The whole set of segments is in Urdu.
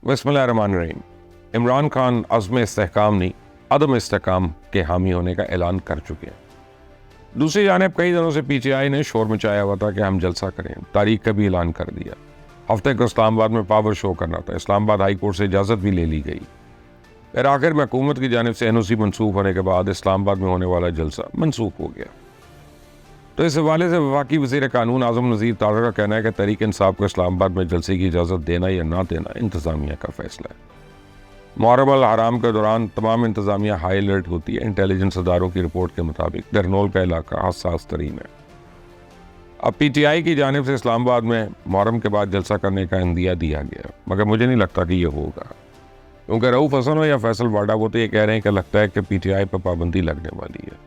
بسم اللہ الرحمن الرحیم۔ عمران خان عزم استحکام نہیں، عدم استحکام کے حامی ہونے کا اعلان کر چکے ہیں۔ دوسری جانب کئی دنوں سے پی ٹی آئی نے شور مچایا ہوا تھا کہ ہم جلسہ کریں، تاریخ کا بھی اعلان کر دیا۔ ہفتے کو اسلام آباد میں پاور شو کرنا تھا، اسلام آباد ہائی کورٹ سے اجازت بھی لے لی گئی۔ پھر آخر میں حکومت کی جانب سے NOC منسوخ ہونے کے بعد اسلام آباد میں ہونے والا جلسہ منسوخ ہو گیا۔ تو اس حوالے سے وفاقی وزیر قانون اعظم نذیر تارڑ کا کہنا ہے کہ تحریک انصاف کو اسلام آباد میں جلسے کی اجازت دینا یا نہ دینا انتظامیہ کا فیصلہ ہے۔ محرم الحرام کے دوران تمام انتظامیہ ہائی الرٹ ہوتی ہے۔ انٹیلیجنس اداروں کی رپورٹ کے مطابق درنول کا علاقہ حساس ترین ہے۔ اب پی ٹی آئی کی جانب سے اسلام آباد میں محرم کے بعد جلسہ کرنے کا عندیہ دیا گیا، مگر مجھے نہیں لگتا کہ یہ ہوگا، کیونکہ رؤوف حسن ہو یا فیصل واڈا وہ تو یہ کہہ رہے ہیں کہ لگتا ہے کہ پی ٹی آئی پر پابندی لگنے والی ہے،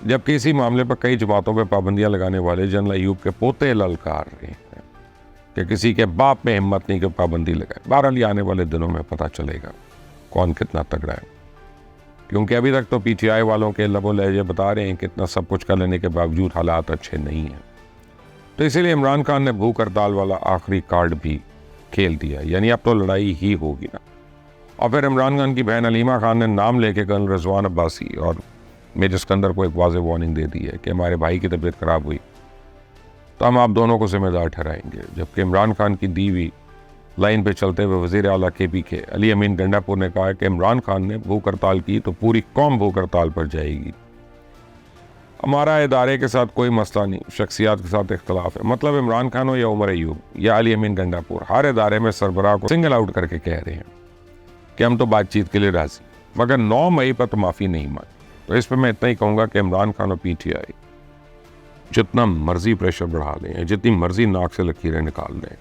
جبکہ اسی معاملے پر کئی جماعتوں پہ پابندیاں لگانے والے جنرل ایوب کے پوتے للکار رہے ہیں کہ کسی کے باپ میں ہمت نہیں کہ پابندی لگائے۔ بہرحال یہ آنے والے دنوں میں پتہ چلے گا کون کتنا تگڑا ہے، کیونکہ ابھی تک تو پی ٹی آئی والوں کے لب و لہجے بتا رہے ہیں کہ اتنا سب کچھ کر لینے کے باوجود حالات اچھے نہیں ہیں۔ تو اسی لیے عمران خان نے بھوک ہڑتال والا آخری کارڈ بھی کھیل دیا، یعنی اب تو لڑائی ہی ہوگی نا۔ اور پھر عمران خان کی بہن علیمہ خان نے نام لے کے کرنل رضوان عباسی اور میجر اسکندر کو ایک واضح وارننگ دے دی ہے کہ ہمارے بھائی کی طبیعت خراب ہوئی تو ہم آپ دونوں کو ذمہ دار ٹھہرائیں گے، جبکہ عمران خان کی دی ہوئی لائن پہ چلتے ہوئے وزیر اعلیٰ KPK علی امین گنڈا پور نے کہا کہ عمران خان نے بھوک ہڑتال کی تو پوری قوم بھوک ہڑتال پر جائے گی۔ ہمارا ادارے کے ساتھ کوئی مسئلہ نہیں، شخصیات کے ساتھ اختلاف ہے۔ مطلب عمران خان ہو یا عمر ایوب یا علی امین گنڈا پور، ہر ادارے میں سربراہ کو سنگل آؤٹ کر کے کہہ رہے ہیں کہ ہم تو بات چیت کے لیے راضی، مگر 9 مئی پر تو معافی نہیں مانگی۔ تو اس پہ میں اتنا ہی کہوں گا کہ عمران خان اور پی ٹی آئی جتنا مرضی پریشر بڑھا لیں، جتنی مرضی ناک سے لکیریں نکال لیں،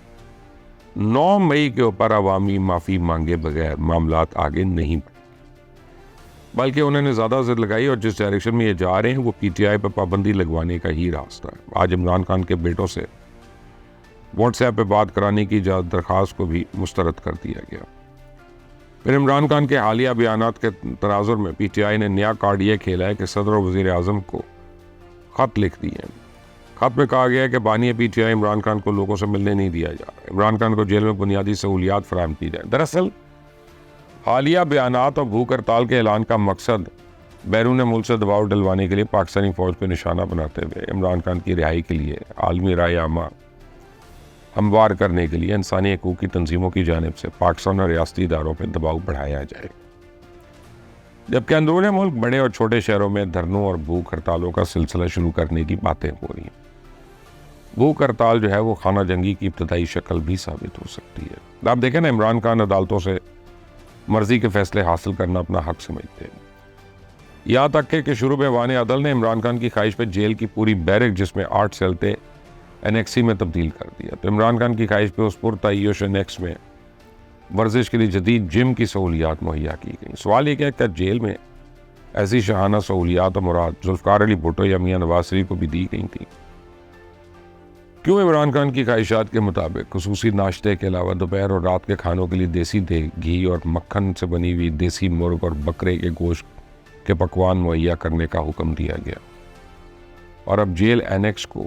9 مئی کے اوپر عوامی معافی مانگے بغیر معاملات آگے نہیں بڑھیں، بلکہ انہوں نے زیادہ ضد لگائی اور جس ڈائریکشن میں یہ جا رہے ہیں وہ پی ٹی آئی پہ پابندی لگوانے کا ہی راستہ ہے۔ آج عمران خان کے بیٹوں سے واٹس ایپ پہ بات کرانے کی درخواست کو بھی مسترد کر دیا گیا۔ پھر عمران خان کے حالیہ بیانات کے تناظر میں پی ٹی آئی نے نیا کارڈ یہ کھیلا ہے کہ صدر و وزیر اعظم کو خط لکھ دیے ہیں۔ خط میں کہا گیا ہے کہ بانی P T I Imran Khan کو لوگوں سے ملنے نہیں دیا جا رہا، عمران خان کو جیل میں بنیادی سہولیات فراہم کی جائے۔ دراصل حالیہ بیانات اور بھوک ہڑتال کے اعلان کا مقصد بیرون ملک سے دباؤ ڈلوانے کے لیے پاکستانی فوج کو نشانہ بناتے ہوئے عمران خان کی رہائی کے لیے عالمی رائے عامہ ہموار کرنے کے لیے انسانی حقوق کی تنظیموں کی جانب سے پاکستان اور ریاستی اداروں پہ دباؤ بڑھایا جائے، جبکہ اندرون ملک بڑے اور چھوٹے شہروں میں دھرنوں اور بھوک ہڑتالوں کا سلسلہ شروع کرنے کی باتیں ہو رہی ہیں۔ بھوک ہڑتال جو ہے وہ خانہ جنگی کی ابتدائی شکل بھی ثابت ہو سکتی ہے۔ آپ دیکھیں نا، عمران خان عدالتوں سے مرضی کے فیصلے حاصل کرنا اپنا حق سمجھتے ہیں، یہاں تک کہ شروع ایوان عدل نے عمران خان کی خواہش پہ جیل کی پوری بیرک جس میں 8 سیل تھے انیکسی میں تبدیل کر دیا۔ تو عمران خان کی خواہش پہ اس پرتعیش انیکس میں ورزش کے لیے جدید جم کی سہولیات مہیا کی گئی۔ سوال یہ کہ جیل میں ایسی شاہانہ سہولیات اور مراد ذوالفقار علی بھٹو یا میاں نواز شریف کو بھی دی گئی تھیں؟ کیوں عمران خان کی خواہشات کے مطابق خصوصی ناشتے کے علاوہ دوپہر اور رات کے کھانوں کے لیے دیسی گھی اور مکھن سے بنی ہوئی دیسی مرغ اور بکرے کے گوشت کے پکوان مہیا کرنے کا حکم دیا گیا، اور اب جیل اینیکس کو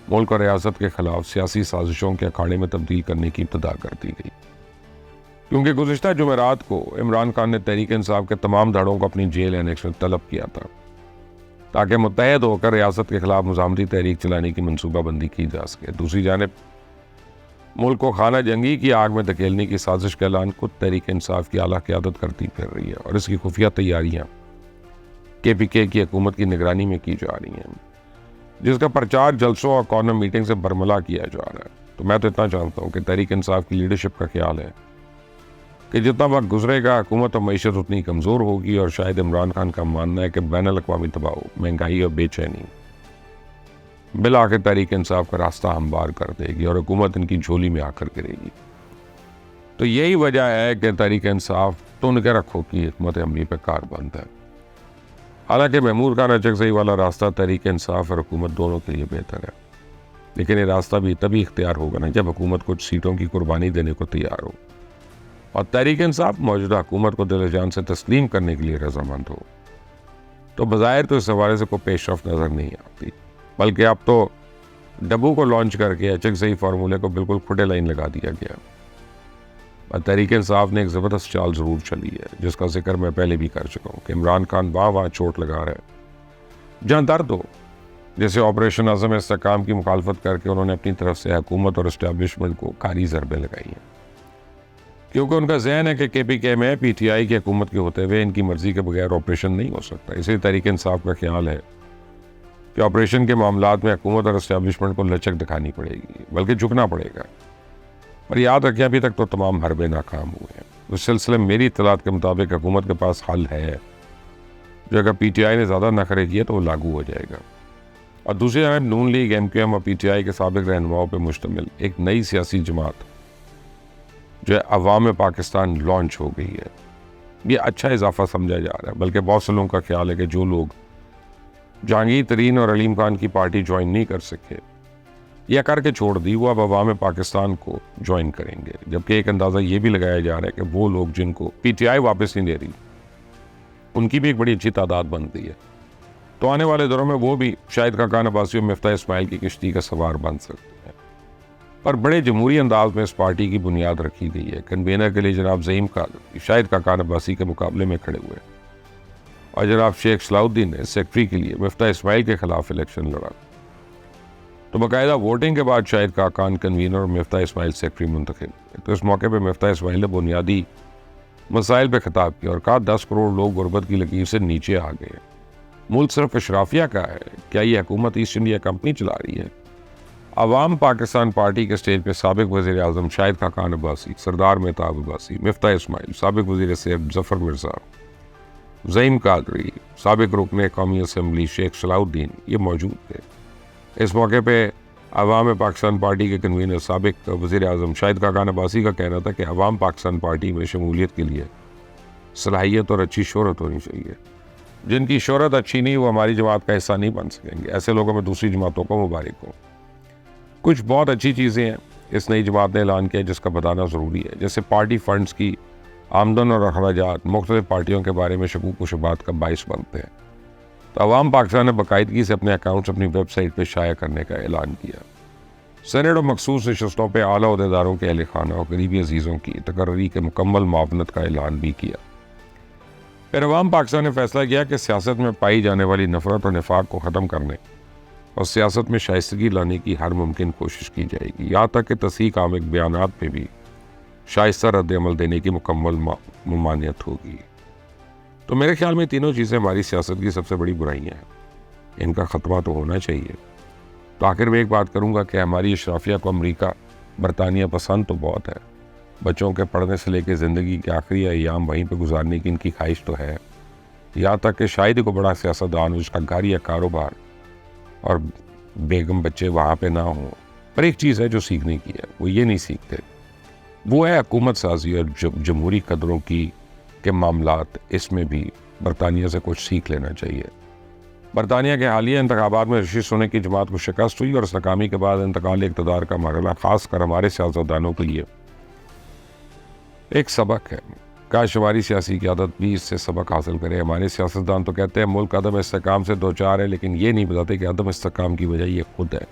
ملک اور ریاست کے خلاف سیاسی سازشوں کے اکھاڑے میں تبدیل کرنے کی ابتدا کر دی گئی؟ کیونکہ گزشتہ جمعرات کو عمران خان نے تحریک انصاف کے تمام دھڑوں کو اپنی جیل اینیکس میں طلب کیا تھا تاکہ متحد ہو کر ریاست کے خلاف مزاحمتی تحریک چلانے کی منصوبہ بندی کی جا سکے۔ دوسری جانب ملک کو خانہ جنگی کی آگ میں دھکیلنے کی سازش کا اعلان خود تحریک انصاف کی اعلیٰ قیادت کرتی پھر رہی ہے، اور اس کی خفیہ تیاریاں KPK کی حکومت کی نگرانی میں کی جا رہی ہیں، جس کا پرچار جلسوں اور کارنر میٹنگ سے برملا کیا جا رہا ہے۔ تو میں تو اتنا جانتا ہوں کہ تحریک انصاف کی لیڈرشپ کا خیال ہے کہ جتنا وقت گزرے گا حکومت اور معیشت اتنی کمزور ہوگی، اور شاید عمران خان کا ماننا ہے کہ بین الاقوامی دباؤ، مہنگائی اور بے چینی بالآخر تحریک انصاف کا راستہ ہموار کر دے گی اور حکومت ان کی جھولی میں آ کر گرے گی۔ تو یہی وجہ ہے کہ تحریک انصاف تن کے رکھو کی حکمت عملی پہ کاربند ہے۔ حالانکہ محمود خان اچکزئی والا راستہ تحریک انصاف اور حکومت دونوں کے لیے بہتر ہے، لیکن یہ راستہ بھی تبھی اختیار ہوگا نا جب حکومت کچھ سیٹوں کی قربانی دینے کو تیار ہو، اور تحریک انصاف موجودہ حکومت کو دل جان سے تسلیم کرنے کے لیے رضامند ہو۔ تو بظاہر تو اس حوالے سے کوئی پیش رفت نظر نہیں آتی، بلکہ اب تو ڈبو کو لانچ کر کے اچکزئی فارمولے کو بالکل کھٹے لائن لگا دیا گیا۔ اور تحریک انصاف نے ایک زبردست چال ضرور چلی ہے جس کا ذکر میں پہلے بھی کر چکا ہوں کہ عمران خان وہاں چوٹ لگا رہا ہے جہاں درد ہو، جیسے آپریشن عزم استحکام کی مخالفت کر کے انہوں نے اپنی طرف سے حکومت اور اسٹیبلشمنٹ کو کاری ضربیں لگائی ہیں، کیونکہ ان کا ذہن ہے کہ کے پی کے میں پی ٹی آئی کی حکومت کے ہوتے ہوئے ان کی مرضی کے بغیر آپریشن نہیں ہو سکتا۔ اسی تحریک انصاف کا خیال ہے کہ آپریشن کے معاملات میں حکومت اور اسٹیبلشمنٹ کو لچک دکھانی پڑے گی، بلکہ جھکنا پڑے گا۔ اور یاد رکھیں ابھی تک تو تمام حربے ناکام ہوئے ہیں۔ اس سلسلے میں میری اطلاعات کے مطابق حکومت کے پاس حل ہے جو اگر پی ٹی آئی نے زیادہ نخرے کیے تو وہ لاگو ہو جائے گا۔ اور دوسری جانب نون لیگ، ایم کیو ایم اور پی ٹی آئی کے سابق رہنماؤں پہ مشتمل ایک نئی سیاسی جماعت جو ہے عوام پاکستان لانچ ہو گئی ہے۔ یہ اچھا اضافہ سمجھا جا رہا ہے، بلکہ بہت سے لوگوں کا خیال ہے کہ جو لوگ جہانگیر ترین اور علیم خان کی پارٹی جوائن نہیں کر سکے یا کر کے چھوڑ دی، وہ اب عوام پاکستان کو جوائن کریں گے، جبکہ ایک اندازہ یہ بھی لگایا جا رہا ہے کہ وہ لوگ جن کو پی ٹی آئی واپس نہیں دے رہی ان کی بھی ایک بڑی اچھی تعداد بنتی ہے، تو آنے والے دوروں میں وہ بھی شاہد خاقان عباسی اور مفتاح اسماعیل کی کشتی کا سوار بن سکتے ہیں۔ پر بڑے جمہوری انداز میں اس پارٹی کی بنیاد رکھی گئی ہے۔ کنوینر کے لیے جناب زعیم قادری شاہد خاقان عباسی کے مقابلے میں کھڑے ہوئے اور جناب شیخ صلاح الدین نے سیکرٹری کے لیے مفتاح اسماعیل کے خلاف الیکشن لڑا، تو باقاعدہ ووٹنگ کے بعد شاہد خاقان کنوینر اور مفتاح اسماعیل سیکرٹری منتخب ہوئے۔ تو اس موقع پہ مفتاح اسماعیل نے بنیادی مسائل پہ خطاب کیا اور کہا 10 کروڑ لوگ غربت کی لکیر سے نیچے آ گئے، ملک صرف اشرافیہ کا ہے، کیا یہ حکومت ایسٹ انڈیا کمپنی چلا رہی ہے؟ عوام پاکستان پارٹی کے سٹیج پہ سابق وزیر اعظم شاہد خاقان عباسی، سردار مہتاب عباسی، مفتاح اسماعیل، سابق وزیر صحت ظفر مرزا، زعیم قادری، سابق رکن قومی اسمبلی شیخ صلاح الدین یہ موجود تھے۔ اس موقع پہ عوام پاکستان پارٹی کے کنوینر سابق وزیر اعظم شاہد خاقان عباسی کا کہنا تھا کہ عوام پاکستان پارٹی میں شمولیت کے لیے صلاحیت اور اچھی شہرت ہونی چاہیے، جن کی شہرت اچھی نہیں وہ ہماری جماعت کا حصہ نہیں بن سکیں گے، ایسے لوگوں میں دوسری جماعتوں کو مبارک ہو۔ کچھ بہت اچھی چیزیں ہیں اس نئی جماعت نے اعلان کیا جس کا بتانا ضروری ہے، جیسے پارٹی فنڈز کی آمدن اور اخراجات مختلف پارٹیوں کے بارے میں شکوک و شبہات کا باعث بنتے ہیں، تو عوام پاکستان نے باقاعدگی سے اپنے اکاؤنٹس اپنی ویب سائٹ پہ شائع کرنے کا اعلان کیا۔ سینیٹ اور مخصوص نشستوں پہ اعلیٰ عہدیداروں کے اہل خانہ اور قریبی عزیزوں کی تقرری کے مکمل معاونت کا اعلان بھی کیا۔ پھر عوام پاکستان نے فیصلہ کیا کہ سیاست میں پائی جانے والی نفرت اور نفاق کو ختم کرنے اور سیاست میں شائستگی لانے کی ہر ممکن کوشش کی جائے گی، یہاں تک کہ تصحیح آمیز بیانات پہ بھی شائستہ رد عمل دینے کی مکمل ممانعت ہوگی۔ تو میرے خیال میں تینوں چیزیں ہماری سیاست کی سب سے بڑی برائیاں ہیں، ان کا خاتمہ تو ہونا چاہیے۔ تو آخر میں ایک بات کروں گا کہ ہماری اشرافیہ کو امریکہ برطانیہ پسند تو بہت ہے، بچوں کے پڑھنے سے لے کے زندگی کے آخری ایام وہیں پہ گزارنے کی ان کی خواہش تو ہے، یہاں تک کہ شاید ہی کو بڑا سیاستدان اس کا گھر یا کاروبار اور بیگم بچے وہاں پہ نہ ہوں، پر ایک چیز ہے جو سیکھنے کی ہے، وہ یہ نہیں سیکھتے، وہ ہے حکومت سازی اور جمہوری قدروں کی کے معاملات۔ اس میں بھی برطانیہ سے کچھ سیکھ لینا چاہیے۔ برطانیہ کے حالیہ انتخابات میں رشی سوناک کی جماعت کو شکست ہوئی اور اس ناکامی کے بعد انتقال اقتدار کا مرحلہ خاص کر ہمارے سیاستدانوں کے لیے ایک سبق ہے۔ کاش ہماری سیاسی قیادت بھی اس سے سبق حاصل کرے۔ ہمارے سیاستدان تو کہتے ہیں ملک عدم استحکام سے دوچار ہے، لیکن یہ نہیں بتاتے کہ عدم استحکام کی وجہ یہ خود ہے۔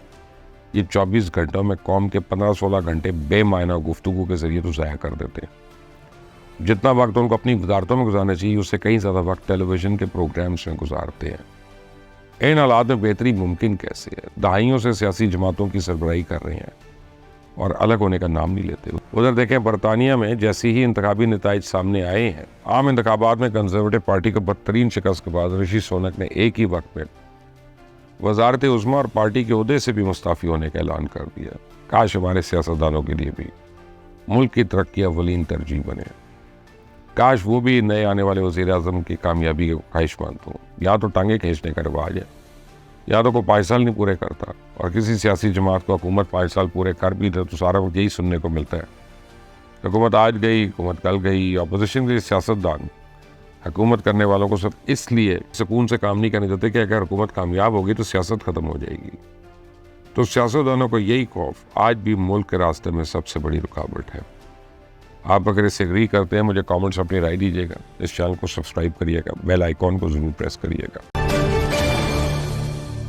یہ 24 گھنٹوں میں قوم کے 15-16 گھنٹے بے معنی گفتگو کے ذریعے تو ضائع کر دیتے ہیں۔ جتنا وقت ان کو اپنی وزارتوں میں گزارنا چاہیے اس سے کہیں زیادہ وقت ٹیلی ویژن کے پروگرامز میں گزارتے ہیں۔ ان حالات میں بہتری ممکن کیسے ہے؟ دہائیوں سے سیاسی جماعتوں کی سربراہی کر رہے ہیں اور الگ ہونے کا نام نہیں لیتے۔ ادھر دیکھیں برطانیہ میں جیسی ہی انتخابی نتائج سامنے آئے ہیں، عام انتخابات میں کنزرویٹو پارٹی کو بدترین شکست کے بعد رشی سوناک نے ایک ہی وقت میں وزارت عظمیٰ اور پارٹی کے عہدے سے بھی مستعفی ہونے کا اعلان کر دیا۔ کاش ہمارے سیاستدانوں کے لیے بھی ملک کی ترقی اولین ترجیح بنے، کاش وہ بھی نئے آنے والے وزیر اعظم کی کامیابی کے خواہش مند ہوں۔ یا تو ٹانگیں کھینچنے کا رواج ہے، یا تو کوئی 5 سال نہیں پورے کرتا، اور کسی سیاسی جماعت کو حکومت 5 سال پورے کر بھی دے تو سارا وقت یہی سننے کو ملتا ہے، حکومت آج گئی، حکومت کل گئی۔ اپوزیشن کے سیاستدان حکومت کرنے والوں کو صرف اس لیے سکون سے کام نہیں کرنے دیتے کہ اگر حکومت کامیاب ہوگی تو سیاست ختم ہو جائے گی۔ تو سیاستدانوں کو یہی خوف آج بھی ملک کے راستے میں سب سے بڑی رکاوٹ ہے۔ آپ اگر اس سے ایگری کرتے ہیں مجھے کامنٹس اپنی رائے دیجیے گا، اس چینل کو سبسکرائب کریے گا، بیل آئیکن کو ضرور پریس کریے گا۔